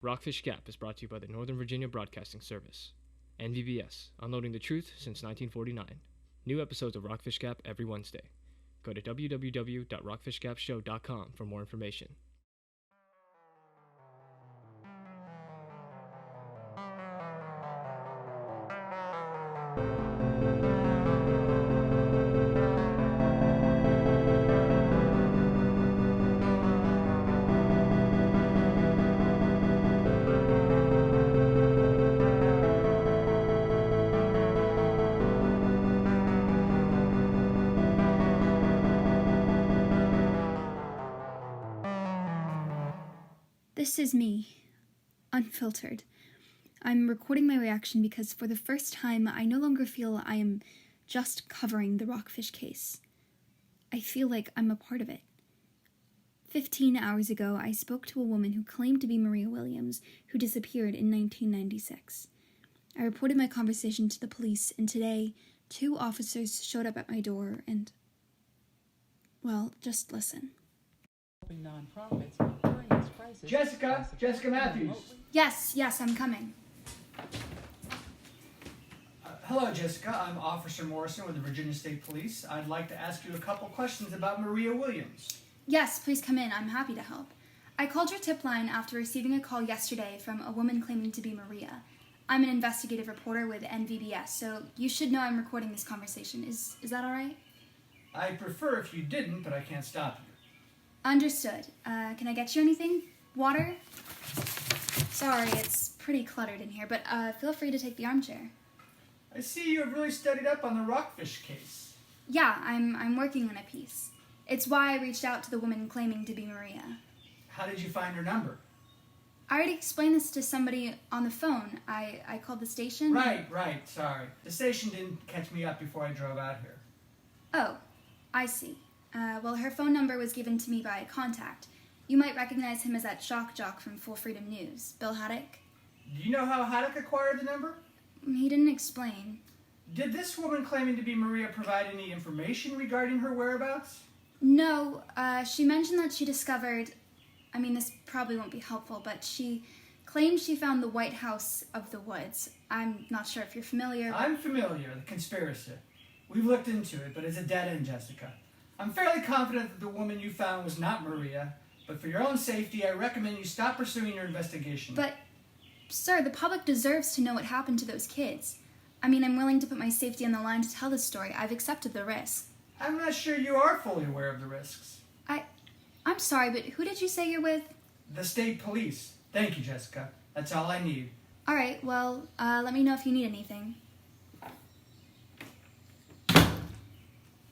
Rockfish Gap is brought to you by the Northern Virginia Broadcasting Service. NVBS, unloading the truth since 1949. New episodes of Rockfish Gap every Wednesday. Go to www.rockfishgapshow.com for more information. This is me, unfiltered. I'm recording my reaction because for the first time, I no longer feel I am just covering the Rockfish case. I feel like I'm a part of it. 15 hours ago, I spoke to a woman who claimed to be Maria Williams, who disappeared in 1996. I reported my conversation to the police, and today, 2 officers showed up at my door and... well, just listen. Jessica Matthews. Yes, I'm coming. Hello, Jessica. I'm Officer Morrison with the Virginia State Police. I'd like to ask you a couple questions about Maria Williams. Yes, please come in. I'm happy to help. I called your tip line after receiving a call yesterday from a woman claiming to be Maria. I'm an investigative reporter with NVBS, so you should know I'm recording this conversation. Is that all right? I'd prefer if you didn't, but I can't stop you. Understood. Can I get you anything? Water? Sorry, it's pretty cluttered in here, but feel free to take the armchair. I see you have really studied up on the Rockfish case. Yeah, I'm working on a piece. It's why I reached out to the woman claiming to be Maria. How did you find her number? I already explained this to somebody on the phone. I called the station. Right, sorry. The station didn't catch me up before I drove out here. Oh, I see. Well, her phone number was given to me by a contact. You might recognize him as that shock jock from Full Freedom News, Bill Haddock. Do you know how Haddock acquired the number? He didn't explain. Did this woman claiming to be Maria provide any information regarding her whereabouts? No, she mentioned that she discovered... this probably won't be helpful, but she claimed she found the White House of the Woods. I'm not sure if you're familiar. I'm familiar, the conspiracy. We've looked into it, but it's a dead end, Jessica. I'm fairly confident that the woman you found was not Maria, but for your own safety, I recommend you stop pursuing your investigation. But, sir, the public deserves to know what happened to those kids. I'm willing to put my safety on the line to tell this story. I've accepted the risk. I'm not sure you are fully aware of the risks. I'm sorry, but who did you say you're with? The state police. Thank you, Jessica. That's all I need. All right, well, let me know if you need anything.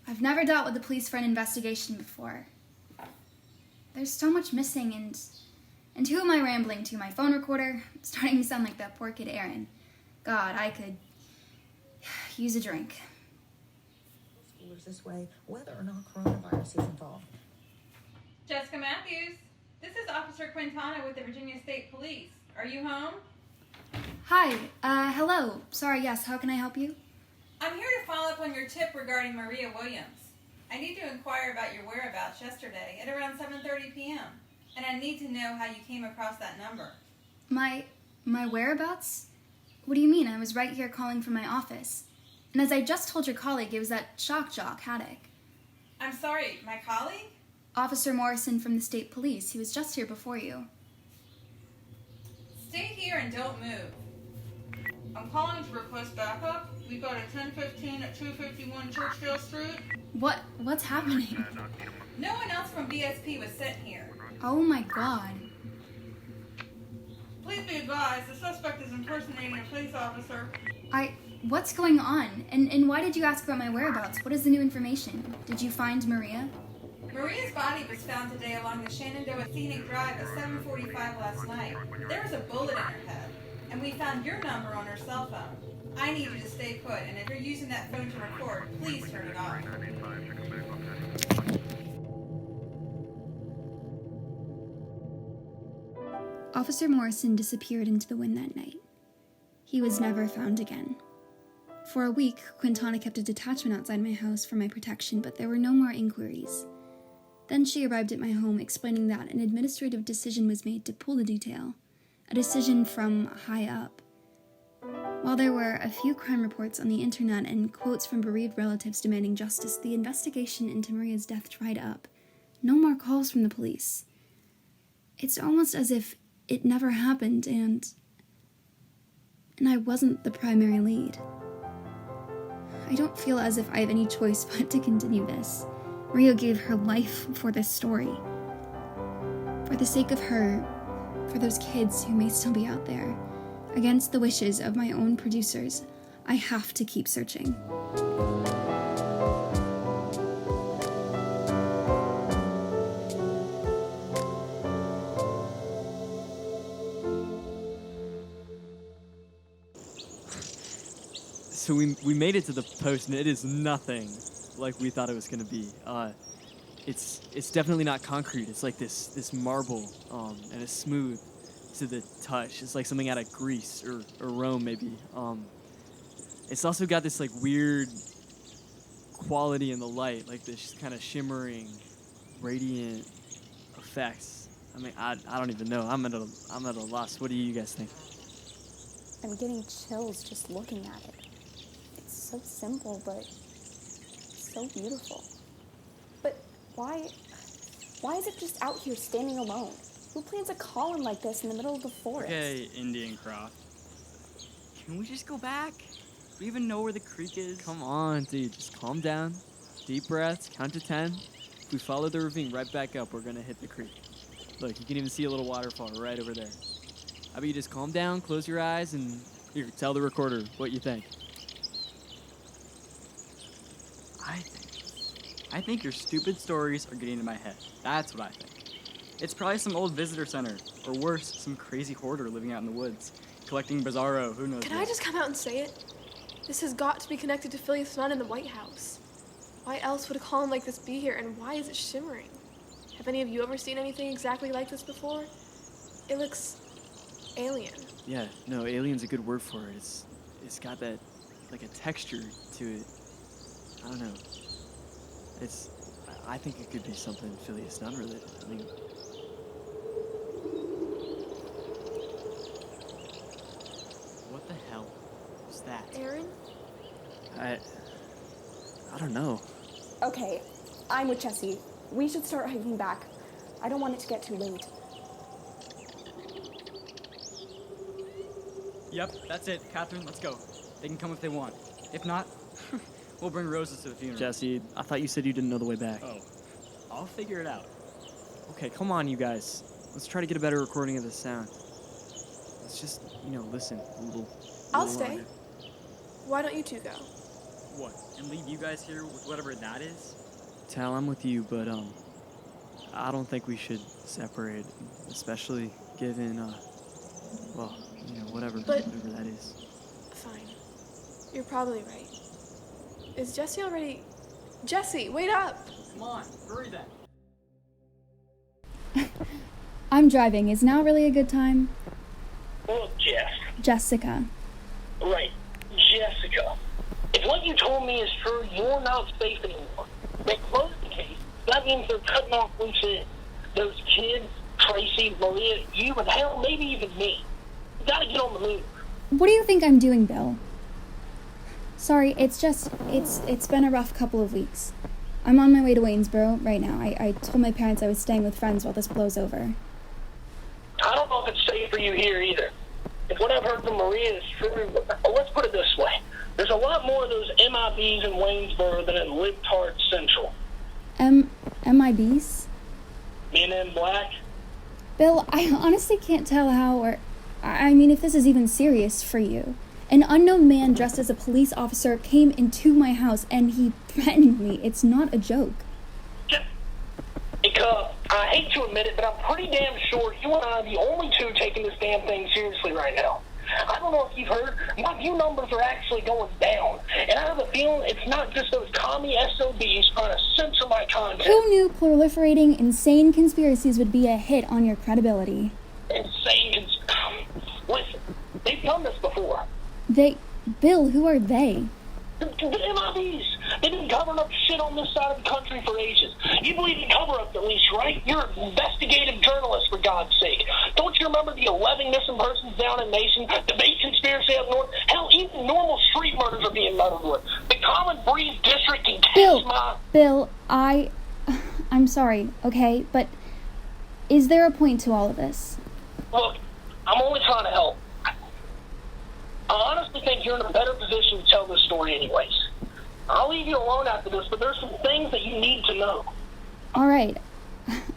I've never dealt with the police for an investigation before. There's so much missing, and who am I rambling to? My phone recorder? It's starting to sound like that poor kid Aaron. God, I could use a drink. Schoolers this way, whether or not coronavirus is involved. Jessica Matthews, this is Officer Quintana with the Virginia State Police. Are you home? Hi, hello. Sorry, yes, how can I help you? I'm here to follow up on your tip regarding Maria Williams. I need to inquire about your whereabouts yesterday at around 7:30 p.m. And I need to know how you came across that number. My whereabouts? What do you mean? I was right here calling from my office. And as I just told your colleague, it was that shock jock, Haddock. I'm sorry, my colleague? Officer Morrison from the state police. He was just here before you. Stay here and don't move. I'm calling to request backup. We've got a 1015 at 251 Churchdale Street. What's happening? No one else from BSP was sent here. Oh my God. Please be advised, the suspect is impersonating a police officer. What's going on? And why did you ask about my whereabouts? What is the new information? Did you find Maria? Maria's body was found today along the Shenandoah Scenic Drive at 7:45 last night. There was a bullet in her head, and we found your number on her cell phone. I need you to stay put, and if you're using that phone to record, please turn it off. Officer Morrison disappeared into the wind that night. He was never found again. For a week, Quintana kept a detachment outside my house for my protection, but there were no more inquiries. Then she arrived at my home explaining that an administrative decision was made to pull the detail. a decision from high up. While there were a few crime reports on the internet and quotes from bereaved relatives demanding justice, the investigation into Maria's death dried up. No more calls from the police. It's almost as if it never happened, and I wasn't the primary lead. I don't feel as if I have any choice but to continue this. Maria gave her life for this story. For the sake of her, for those kids who may still be out there, against the wishes of my own producers, I have to keep searching. So we made it to the post, and it is nothing like we thought it was gonna be. It's definitely not concrete. It's like this marble, and it's smooth to the touch. It's like something out of Greece or Rome, maybe. It's also got this like weird quality in the light, like this kind of shimmering, radiant effects. I mean, I don't even know. I'm at a loss. What do you guys think? I'm getting chills just looking at it. It's so simple, but so beautiful. But why is it just out here standing alone? Who plants a column like this in the middle of the forest? Okay, Indian Croft. Can we just go back? Do we even know where the creek is? Come on, dude. Just calm down. Deep breaths. Count to 10. If we follow the ravine right back up, we're gonna hit the creek. Look, you can even see a little waterfall right over there. How about you just calm down, close your eyes, and here, tell the recorder what you think. I think your stupid stories are getting into my head. That's what I think. It's probably some old visitor center, or worse, some crazy hoarder living out in the woods, collecting bizarro, who knows Can what. I just come out and say it? This has got to be connected to Phileas Nunn in the White House. Why else would a column like this be here, and why is it shimmering? Have any of you ever seen anything exactly like this before? It looks alien. Yeah, no, alien's a good word for it. It's got that, like a texture to it. I don't know. I think it could be something Phileas Nunn related. I mean, what the hell was that? Aaron? I don't know. Okay, I'm with Jesse. We should start hiking back. I don't want it to get too late. Yep, that's it. Catherine, let's go. They can come if they want. If not, we'll bring roses to the funeral. Jesse, I thought you said you didn't know the way back. Oh, I'll figure it out. Okay, come on, you guys. Let's try to get a better recording of the sound. Let's just, listen a little. I'll stay. Why don't you two go? What, and leave you guys here with whatever that is? Tal, I'm with you, but, I don't think we should separate, especially given, whatever that is. Fine. You're probably right. Is Jesse already... Jesse, wait up! Come on, hurry then. I'm driving. Is now really a good time? Look, Jess. Jessica. Right, Jessica. If what you told me is true, you're not safe anymore. They closed the case. That means they're cutting off loose ends. Those kids, Tracy, Maria, you, and hell, maybe even me. You gotta get on the move. What do you think I'm doing, Bill? Sorry, it's been a rough couple of weeks. I'm on my way to Waynesboro right now. I told my parents I was staying with friends while this blows over. I don't know if it's safe for you here either. If what I've heard from Maria is true, let's put it this way. There's a lot more of those MIBs in Waynesboro than in Libtard Central. MIBs? Men in Black? Bill, I honestly can't tell how if this is even serious for you. An unknown man dressed as a police officer came into my house and he threatened me. It's not a joke. Because I hate to admit it, but I'm pretty damn sure you and I are the only two taking this damn thing seriously right now. I don't know if you've heard, my view numbers are actually going down. And I have a feeling it's not just those commie SOBs trying to censor my content. Who knew proliferating insane conspiracies would be a hit on your credibility? Insane Listen, they've done this before. Bill, who are they? The MIBs. They've been covering up shit on this side of the country for ages. You believe in cover-ups at least, right? You're an investigative journalist, for God's sake. Don't you remember the 11 missing persons down in Mason, the bait conspiracy up north? Hell, even normal street murders are being meddled with. The Common Breeze District can catch Bill, I'm sorry, okay, but is there a point to all of this? Look, I'm only trying to help. I honestly think you're in a better position to tell this story anyways. I'll leave you alone after this, but there's some things that you need to know. All right,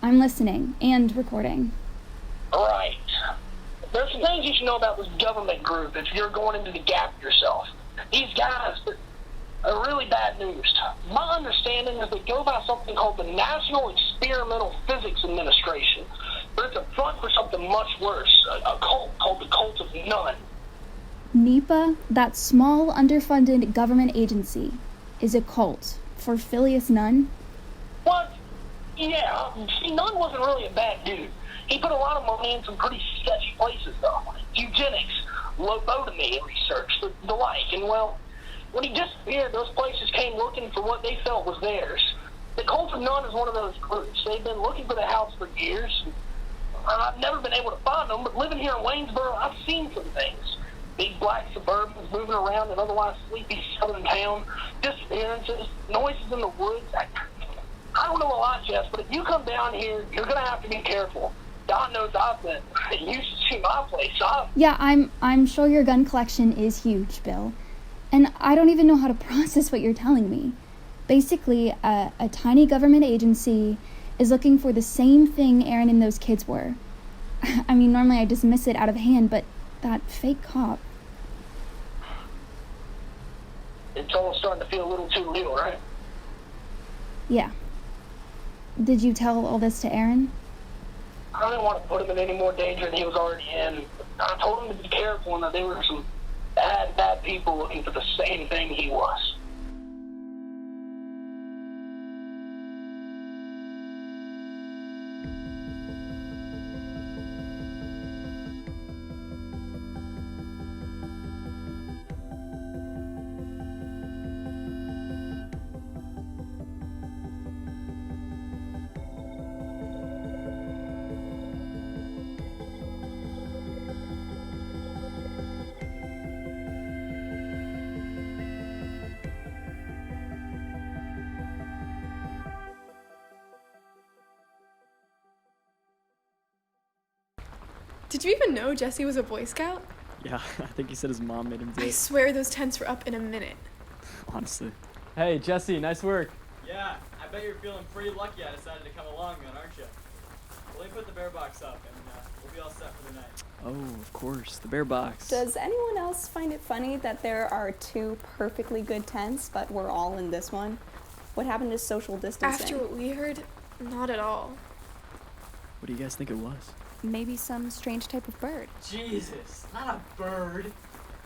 I'm listening and recording. Right. There's some things you should know about this government group if you're going into the Gap yourself. These guys are really bad news. My understanding is they go by something called the National Experimental Physics Administration. But it's a front for something much worse, a cult called the Cult of None. NEPA, that small, underfunded government agency, is a cult for Phileas Nunn? What? Yeah, see, Nunn wasn't really a bad dude. He put a lot of money in some pretty sketchy places, though. Eugenics, lobotomy research, the like. And, well, when he disappeared, those places came looking for what they felt was theirs. The Cult of None is one of those groups. They've been looking for the house for years. I've never been able to find them, but living here in Waynesboro, I've seen some things. Big black Suburbans moving around in otherwise sleepy southern town, disappearances, noises in the woods. I don't know a lot, Jess, but if you come down here, you're going to have to be careful. God knows I've been. You should see my place. Yeah, I'm sure your gun collection is huge, Bill. And I don't even know how to process what you're telling me. Basically, a tiny government agency is looking for the same thing Aaron and those kids were. I mean, normally I dismiss it out of hand, but that fake cop. It's all starting to feel a little too real, right? Yeah. Did you tell all this to Aaron? I didn't want to put him in any more danger than he was already in. I told him to be careful and that there were some bad people looking for the same thing he was. Did you even know Jesse was a Boy Scout? Yeah, I think he said his mom made him do I it. swear those tents were up in a minute. Honestly. Hey, Jesse, nice work. Yeah, I bet you're feeling pretty lucky I decided to come along then, aren't you? Let me put the bear box up and we'll be all set for the night. Oh, of course, the bear box. Does anyone else find it funny that there are 2 perfectly good tents, but we're all in this one? What happened to social distancing? After what we heard, not at all. What do you guys think it was? Maybe some strange type of bird. Jesus, not a bird.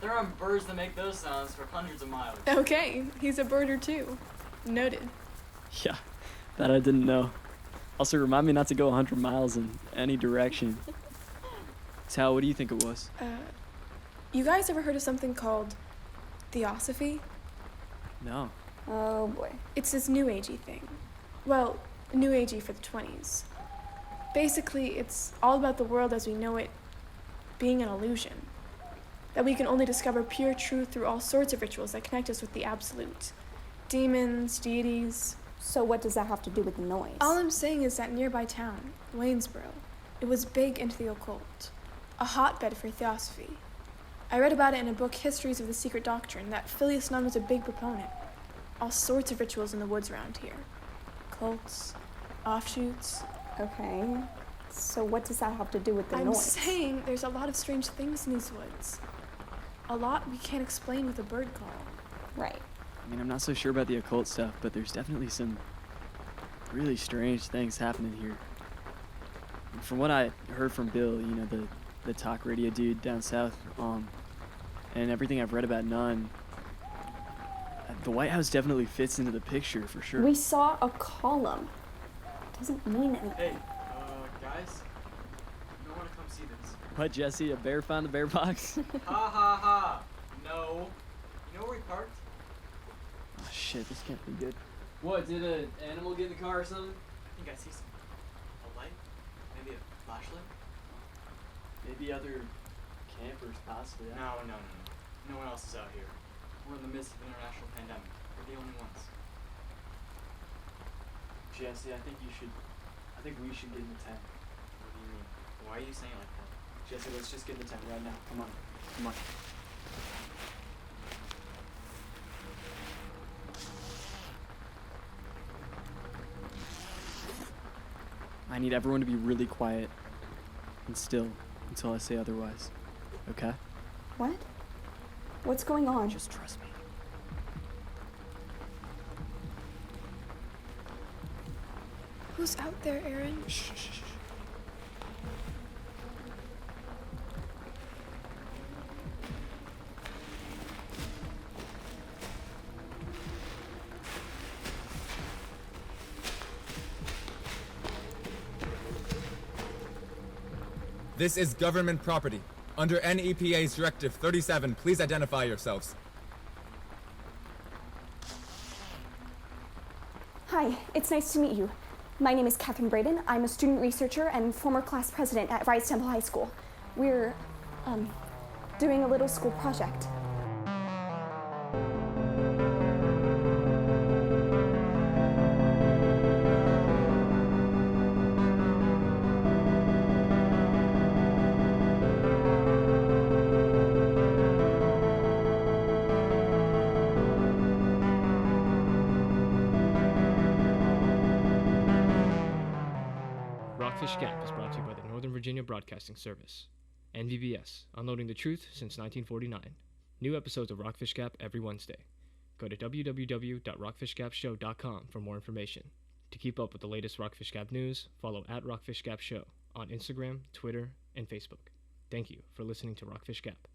There aren't birds that make those sounds for hundreds of miles. Okay, he's a birder too. Noted. Yeah, that I didn't know. Also, remind me not to go 100 miles in any direction. Tal, what do you think it was? You guys ever heard of something called Theosophy? No. Oh boy. It's this New Agey thing. Well, New Agey for the 20s. Basically, it's all about the world as we know it being an illusion. That we can only discover pure truth through all sorts of rituals that connect us with the absolute. Demons, deities. So what does that have to do with the noise? All I'm saying is that nearby town, Waynesboro, it was big into the occult. A hotbed for theosophy. I read about it in a book, Histories of the Secret Doctrine, that Phileas Nunn was a big proponent. All sorts of rituals in the woods around here. Cults, offshoots. Okay, so what does that have to do with the I'm noise? saying there's a lot of strange things in these woods. A lot we can't explain with a bird call. Right. I mean, I'm not so sure about the occult stuff, but there's definitely some really strange things happening here. And from what I heard from Bill, you know, the talk radio dude down south, and everything I've read about Nunn, the White House definitely fits into the picture for sure. We saw a column. Doesn't mean anything. Hey, guys, you don't want to come see this. What, Jesse? A bear found the bear box? Ha ha ha. No. You know where we parked? Oh, shit. shit, this can't be good. What, did an animal get in the car or something? I think I see a light, maybe a flashlight. Maybe other campers, possibly. No. No one else is out here. We're in the midst of an international pandemic. We're the only ones. Jesse, I think we should get in the tent. What do you mean? Why are you saying it like that? Jesse, let's just get in the tent right now. Come on. I need everyone to be really quiet and still until I say otherwise. Okay? What? What's going on? Just trust me. Who's out there, Aaron? Shh. This is government property. Under NEPA's Directive 37, please identify yourselves. Hi, it's nice to meet you. My name is Catherine Braden. I'm a student researcher and former class president at Rice Temple High School. We're, doing a little school project. Rockfish Gap is brought to you by the Northern Virginia Broadcasting Service. NVBS, unloading the truth since 1949. New episodes of Rockfish Gap every Wednesday. Go to www.rockfishgapshow.com for more information. To keep up with the latest Rockfish Gap news, follow @Rockfish Gap Show on Instagram, Twitter, and Facebook. Thank you for listening to Rockfish Gap.